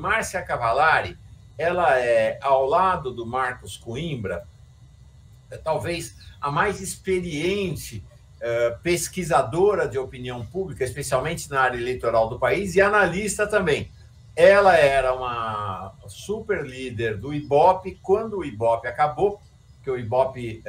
Márcia Cavallari, ela é, ao lado do Marcos Coimbra, talvez a mais experiente pesquisadora de opinião pública, especialmente na área eleitoral do país, e analista também. Ela era uma super líder do Ibope. Quando o Ibope acabou, que o Ibope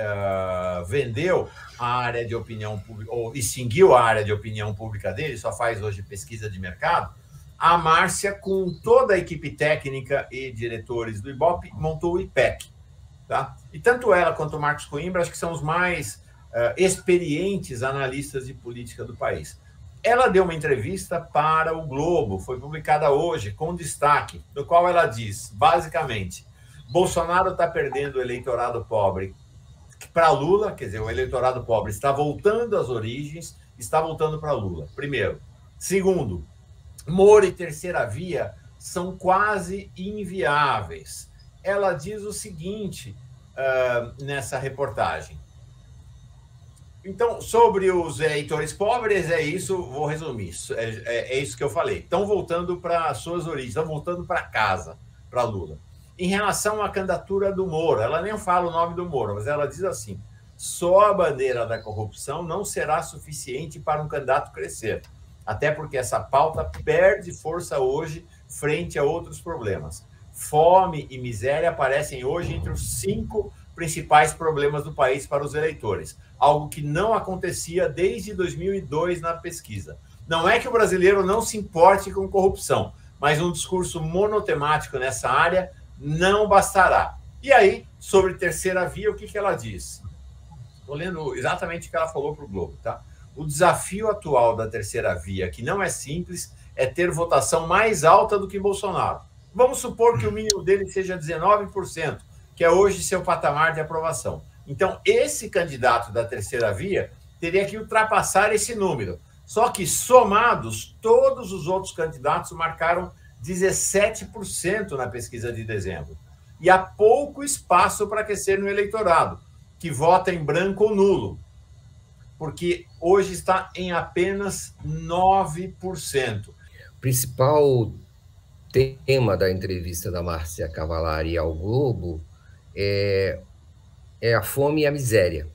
vendeu a área de opinião pública, ou extinguiu a área de opinião pública dele, só faz hoje pesquisa de mercado, a Márcia, com toda a equipe técnica e diretores do Ibope, montou o IPEC. Tá? E tanto ela quanto o Marcos Coimbra, acho que são os mais experientes analistas de política do país. Ela deu uma entrevista para o Globo, foi publicada hoje, com destaque, no qual ela diz, basicamente, Bolsonaro está perdendo o eleitorado pobre para Lula, quer dizer, o eleitorado pobre está voltando às origens, está voltando para Lula, primeiro. Segundo, Moro e terceira via são quase inviáveis. Ela diz o seguinte nessa reportagem. Então, sobre os eleitores pobres, é isso, vou resumir, é isso que eu falei. Estão voltando para as suas origens, estão voltando para casa, para Lula. Em relação à candidatura do Moro, ela nem fala o nome do Moro, mas ela diz assim, só a bandeira da corrupção não será suficiente para um candidato crescer, até porque essa pauta perde força hoje frente a outros problemas. Fome e miséria aparecem hoje entre os 5 principais problemas do país para os eleitores, algo que não acontecia desde 2002 na pesquisa. Não é que o brasileiro não se importe com corrupção, mas um discurso monotemático nessa área não bastará. E aí, sobre terceira via, o que ela diz? Estou lendo exatamente o que ela falou para o Globo, tá? O desafio atual da terceira via, que não é simples, é ter votação mais alta do que Bolsonaro. Vamos supor que o mínimo dele seja 19%, que é hoje seu patamar de aprovação. Então, esse candidato da terceira via teria que ultrapassar esse número. Só que, somados, todos os outros candidatos marcaram 17% na pesquisa de dezembro. E há pouco espaço para aquecer no eleitorado, que vota em branco ou nulo, porque hoje está em apenas 9%. O principal tema da entrevista da Márcia Cavallari ao Globo é a fome e a miséria.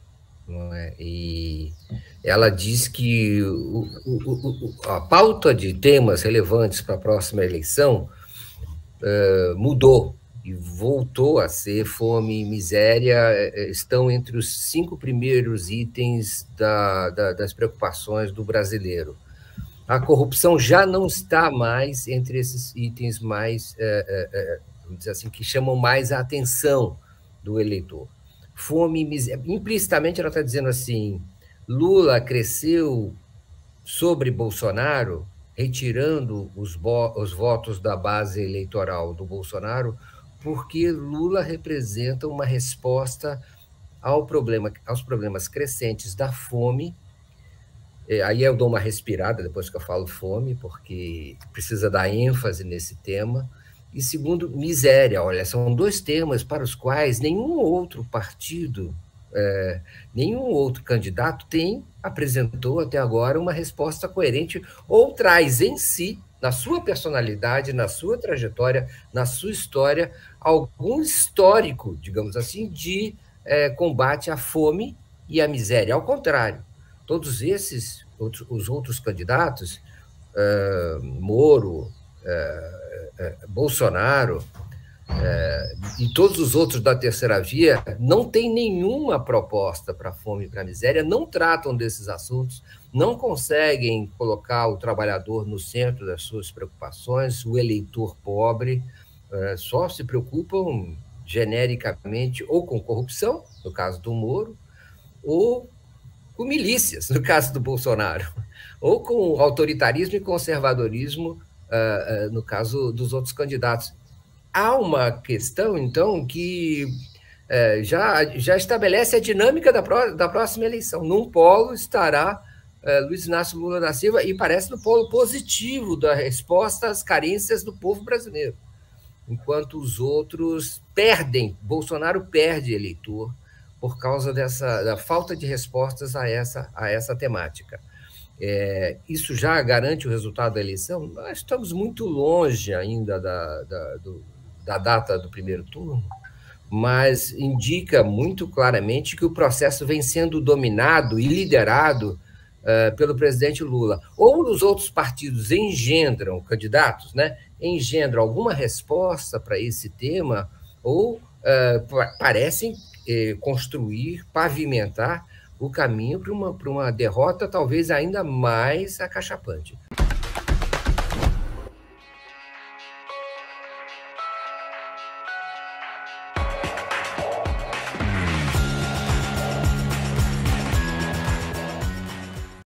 Não é? E ela diz que a pauta de temas relevantes para a próxima eleição mudou e voltou a ser fome e miséria, estão entre os 5 primeiros itens das preocupações do brasileiro. A corrupção já não está mais entre esses itens mais, vamos dizer assim, que chamam mais a atenção do eleitor. Fome e miséria. Implicitamente ela está dizendo assim, Lula cresceu sobre Bolsonaro, retirando os votos da base eleitoral do Bolsonaro, porque Lula representa uma resposta aos problemas crescentes da fome. Aí eu dou uma respirada depois que eu falo fome, porque precisa dar ênfase nesse tema. E segundo, miséria. Olha, são 2 temas para os quais nenhum outro partido, nenhum outro candidato apresentou até agora uma resposta coerente ou traz em si, na sua personalidade, na sua trajetória, na sua história, algum histórico, digamos assim, de combate à fome e à miséria. Ao contrário, todos esses, os outros candidatos, Moro, Bolsonaro e todos os outros da terceira via, não têm nenhuma proposta para a fome e para a miséria, não tratam desses assuntos, não conseguem colocar o trabalhador no centro das suas preocupações, o eleitor pobre, só se preocupam genericamente ou com corrupção, no caso do Moro, ou com milícias, no caso do Bolsonaro, ou com autoritarismo e conservadorismo, no caso dos outros candidatos. Há uma questão, então, que já estabelece a dinâmica da próxima eleição. Num polo estará Luiz Inácio Lula da Silva e parece no polo positivo da resposta às carências do povo brasileiro, enquanto os outros perdem, Bolsonaro perde eleitor por causa da falta de respostas a essa temática. Isso já garante o resultado da eleição? Nós estamos muito longe ainda da data do primeiro turno, mas indica muito claramente que o processo vem sendo dominado e liderado pelo presidente Lula. Ou os outros partidos engendram candidatos, né? Engendram alguma resposta para esse tema, ou parecem construir, pavimentar o caminho para uma derrota talvez ainda mais acachapante.